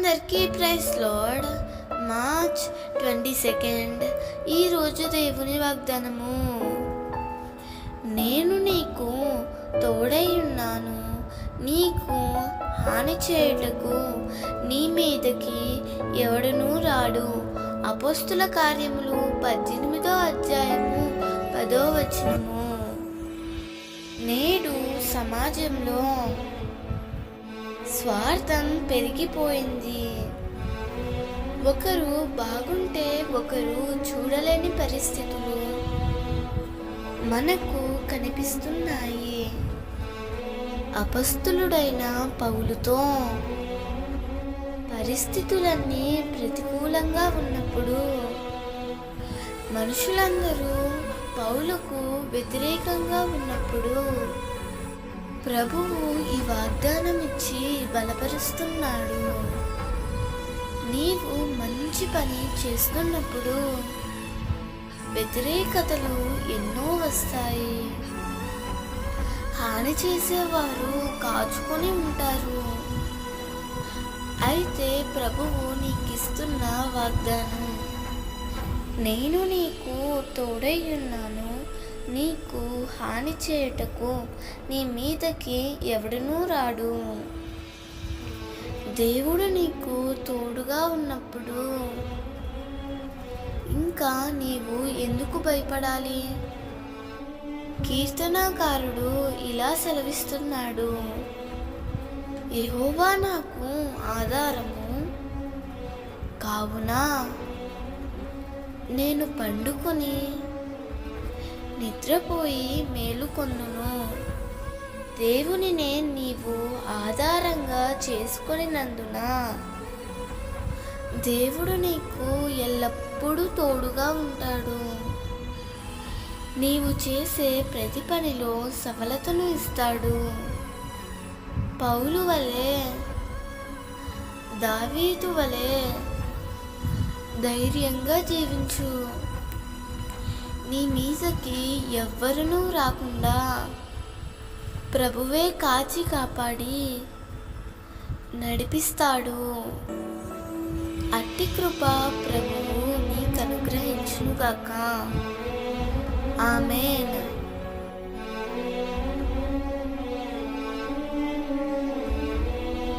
అందరికీ praise lord. March 22 ఈరోజు దేవుని వాగ్దానము. నేను నీకు తోడై ఉన్నాను, నీకు హాని చేయుటకు నీ మీదకి ఎవడునూ రాడు. అపోస్తుల కార్యములు 18వ అధ్యాయము 10వ వచనము. నేడు సమాజంలో స్వార్థం పెరిగిపోయింది. ఒకరు బాగుంటే ఒకరు చూడలేని పరిస్థితులు మనకు కనిపిస్తున్నాయి. అపొస్తలుడైన పౌలుతో పరిస్థితులన్నీ ప్రతికూలంగా ఉన్నప్పుడు మనుషులందరూ పౌలుకు వ్యతిరేకంగా ఉన్నప్పుడు ప్రభువు ఈ వాగ్దానం ఇచ్చి బలపరుస్తున్నాడు. నీవు మంచి పని చేస్తున్నప్పుడు వ్యతిరేకతలు ఎన్నో వస్తాయి. హాని చేసేవారు కాచుకొని ఉంటారు. అయితే ప్రభువు నీకిస్తున్న వాగ్దానం, నేను నీకు తోడై ఉన్నాను, నీకు హాని చేయుటకు నీ మీదకి ఎవడునూ రాడు. దేవుడు నీకు తోడుగా ఉన్నప్పుడు ఇంకా నీవు ఎందుకు భయపడాలి? కీర్తనాకారుడు ఇలా సెలవిస్తున్నాడు, యెహోవా నాకు ఆధారము కావున నేను పండుకొని నిద్రపోయి మేలుకొందును. దేవునినే నీవు ఆధారంగా చేసుకొనినందున దేవుడు నీకు ఎల్లప్పుడూ తోడుగా ఉంటాడు. నీవు చేసే ప్రతి పనిలో సఫలతను ఇస్తాడు. పౌలు వలె, దావీదు వలె ధైర్యంగా జీవించు. నీ మీదకి ఎవ్వరునూ రాకుండా ప్రభువే కాచి కాపాడి నడిపిస్తాడు. అట్టి కృప ప్రభువు నీకు అనుగ్రహించునుగాక. ఆమేన్.